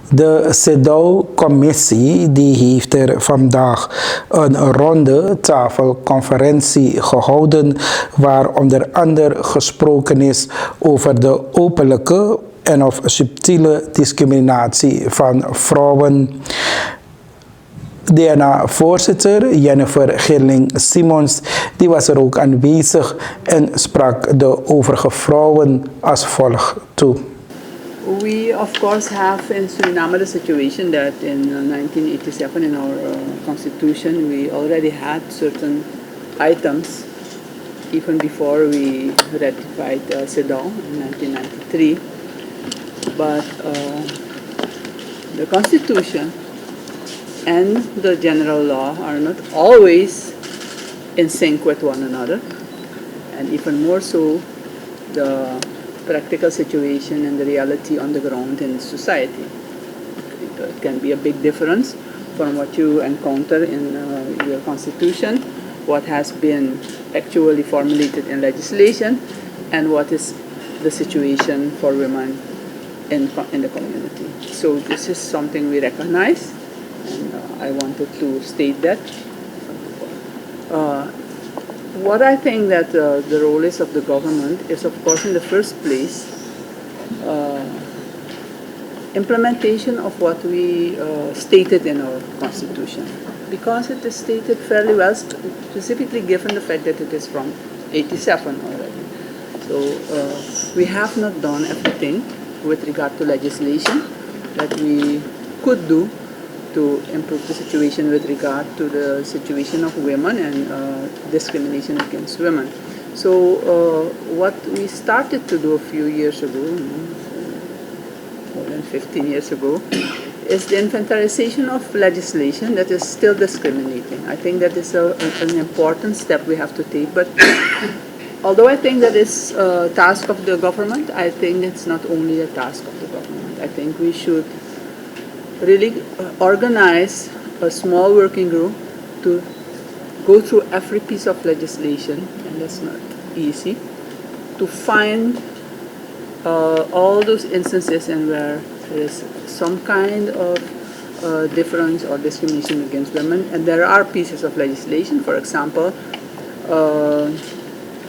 De Cedaw-commissie die heeft er vandaag een ronde tafelconferentie gehouden waar onder andere gesproken is over de openlijke en of subtiele discriminatie van vrouwen. DNA-voorzitter Jennifer Girling-Simons die was er ook aanwezig en sprak de overige vrouwen als volgt toe. We, of course, have in Suriname the situation that in 1987 in our constitution we already had certain items even before we ratified Cedaw in 1993. But the constitution and the general law are not always in sync with one another, and even more so the practical situation and the reality on the ground in society. It can be a big difference from what you encounter in your constitution, what has been actually formulated in legislation, and what is the situation for women in the community. So this is something we recognize, and I wanted to state that. What I think that the role is of the government is, of course, in the first place, implementation of what we stated in our constitution, because it is stated fairly well, specifically given the fact that it is from 87 already. So we have not done everything with regard to legislation that we could do to improve the situation with regard to the situation of women and discrimination against women. So what we started to do a few years ago, more than 15 years ago, is the inventarization of legislation that is still discriminating. I think that is an important step we have to take, but although I think that is a task of the government, I think it's not only a task of the government. I think we should really organize a small working group to go through every piece of legislation, and that's not easy, to find all those instances in where there is some kind of difference or discrimination against women. And there are pieces of legislation, for example,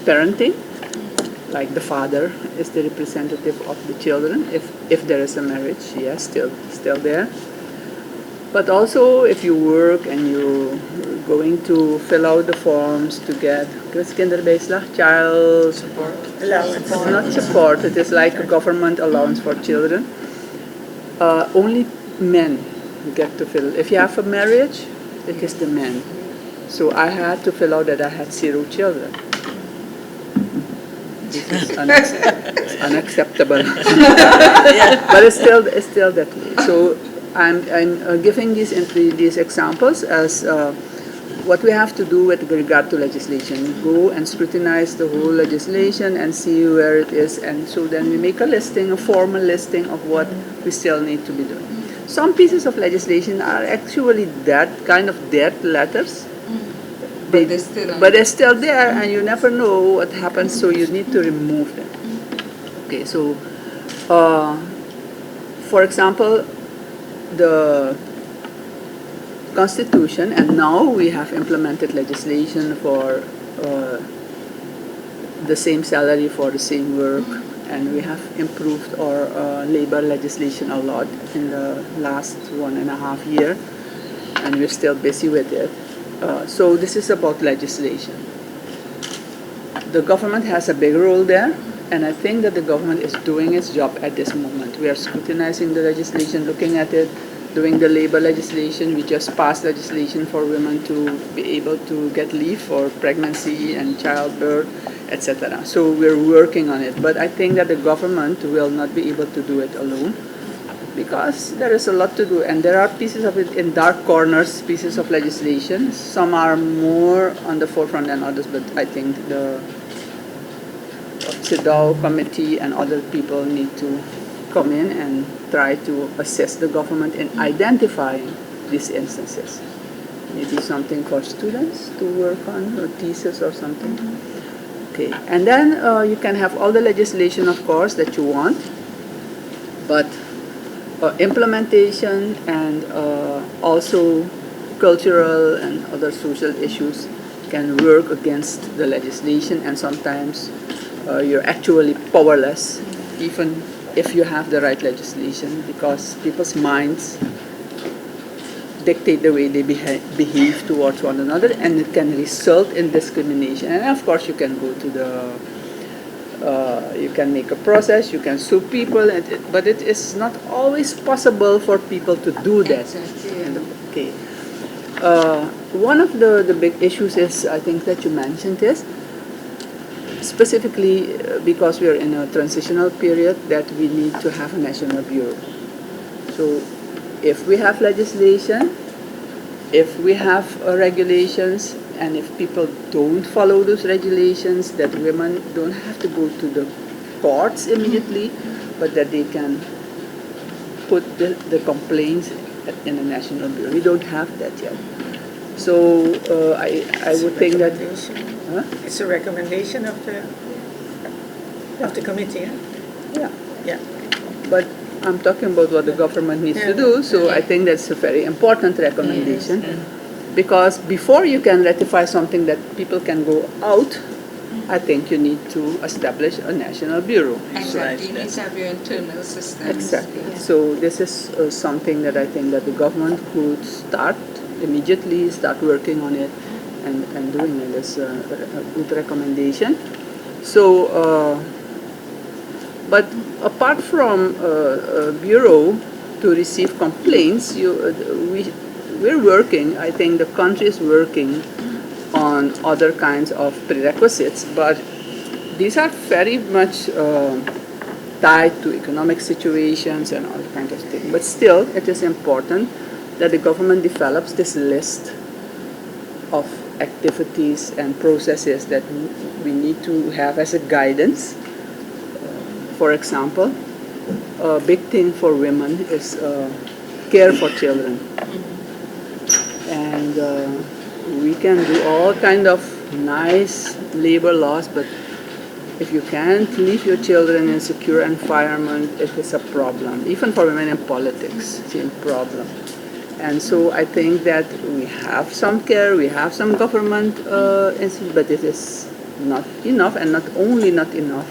parenting, like the father is the representative of the children if there is a marriage, yes, still there. But also if you work and you're going to fill out the forms to get child support allowance. It's not support, it is like a government allowance for children. Only men get to fill. If you have a marriage, it is the men. So I had to fill out that I had 0 children. This is unacceptable. But it's still that way. So I'm giving these examples as what we have to do with regard to legislation. Go and scrutinize the whole legislation and see where it is, and so then we make a formal listing of what we still need to be doing. Some pieces of legislation are actually that kind of dead letters. But they're still there, and you never know what happens, so you need to remove them. Okay, so for example, the Constitution, and now we have implemented legislation for the same salary for the same work, and we have improved our labor legislation a lot in the last 1.5 years, and we're still busy with it. So this is about legislation. The government has a big role there, and I think that the government is doing its job at this moment. We are scrutinizing the legislation, looking at it, doing the labor legislation. We just passed legislation for women to be able to get leave for pregnancy and childbirth, etc. So we're working on it. But I think that the government will not be able to do it alone, because there is a lot to do, and there are pieces of it in dark corners, pieces of legislation. Some are more on the forefront than others, but I think the Cedaw committee and other people need to come in and try to assist the government in identifying these instances. Maybe something for students to work on, or thesis or something. Okay, and then you can have all the legislation, of course, that you want, but implementation and also cultural and other social issues can work against the legislation, and sometimes you're actually powerless even if you have the right legislation, because people's minds dictate the way they behave towards one another, and it can result in discrimination. And of course you can go to you can make a process, you can sue people, but it is not always possible for people to do that. Okay. One of the big issues is, I think that you mentioned, is specifically because we are in a transitional period, that we need to have a national bureau. So if we have legislation, if we have regulations, and if people don't follow those regulations, that women don't have to go to the courts immediately, but that they can put the complaints in a national bureau. We don't have that yet. So I would think that it's a recommendation of the committee. Yeah. Yeah. But I'm talking about what the government needs to do. So I think that's a very important recommendation, because before you can ratify something that people can go out, I think you need to establish a national bureau. Exactly. You need to have your internal system. Exactly. Yeah. So this is something that I think that the government could start immediately, start working on it, and doing it. Is a good recommendation. So, but apart from a bureau to receive complaints, we're working. I think the country is working on other kinds of prerequisites, but these are very much tied to economic situations and all kinds of things. But still, it is important that the government develops this list of activities and processes that we need to have as a guidance. For example, a big thing for women is care for children. And we can do all kind of nice labor laws, but if you can't leave your children in a secure environment, it is a problem. Even for women in politics, same problem. And so I think that we have some care, we have some government institutions, but it is not enough, and not only not enough.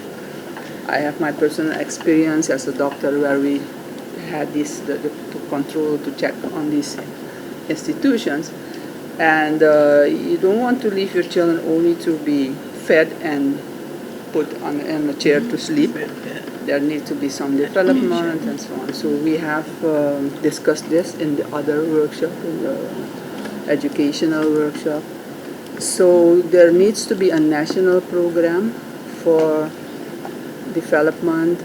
I have my personal experience as a doctor where we had this to control, to check on these institutions, and you don't want to leave your children only to be fed and put in a chair to sleep. There needs to be some development and so on. So we have discussed this in the other workshop, in the educational workshop. So there needs to be a national program for development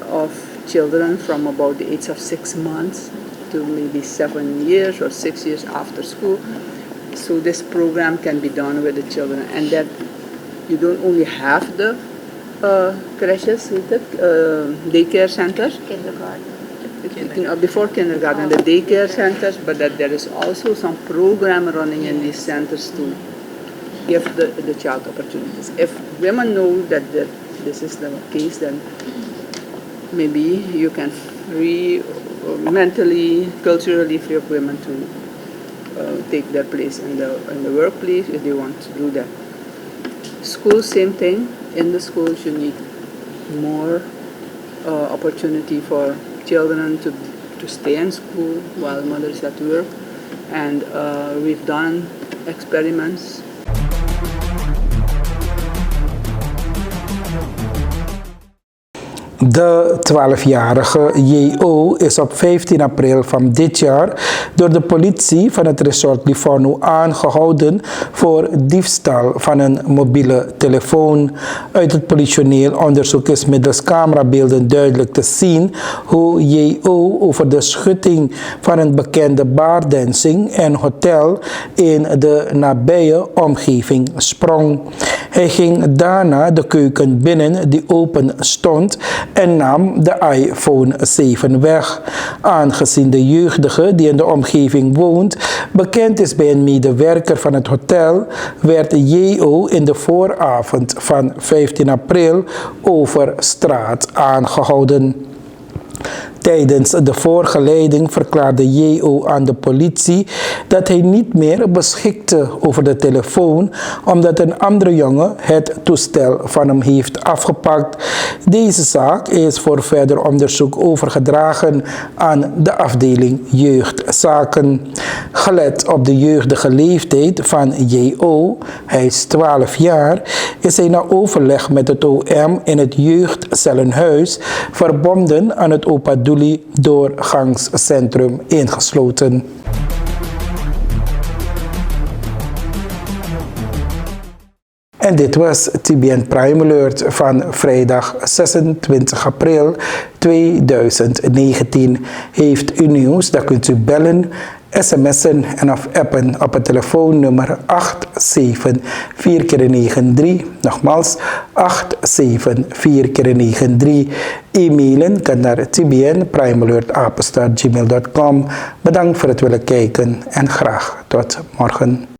of children from about the age of 6 months to maybe 7 years or 6 years after school. So this program can be done with the children, and that you don't only have the creches, daycare centers. Kindergarten. Before kindergarten, the daycare centers, but that there is also some program running in these centers to give the child opportunities. If women know that this is the case, then maybe you can mentally, culturally free up women to take their place in the workplace if they want to do that. School, same thing. In the schools, you need more opportunity for children to stay in school while mothers at work, and we've done experiments. De 12-jarige J.O. is op 15 april van dit jaar door de politie van het resort Livorno aangehouden voor diefstal van een mobiele telefoon. Uit het politioneel onderzoek is middels camerabeelden duidelijk te zien hoe J.O. over de schutting van een bekende bardancing en hotel in de nabije omgeving sprong. Hij ging daarna de keuken binnen die open stond en nam de iPhone 7 weg. Aangezien de jeugdige die in de omgeving woont bekend is bij een medewerker van het hotel, werd J.O. in de vooravond van 15 april over straat aangehouden. Tijdens de voorgeleiding verklaarde J.O. aan de politie dat hij niet meer beschikte over de telefoon omdat een andere jongen het toestel van hem heeft afgepakt. Deze zaak is voor verder onderzoek overgedragen aan de afdeling jeugdzaken. Gelet op de jeugdige leeftijd van J.O., hij is 12 jaar, is hij na overleg met het OM in het jeugdcellenhuis verbonden aan het Opa Doelie doorgangscentrum ingesloten. En dit was TBN Prime Alert van vrijdag 26 april 2019. Heeft u nieuws, dan kunt u bellen, sms'en en of appen op het telefoonnummer 874-93. Nogmaals, 874-93. E-mailen kan naar tbnprimealert@gmail.com. Bedankt voor het willen kijken en graag tot morgen.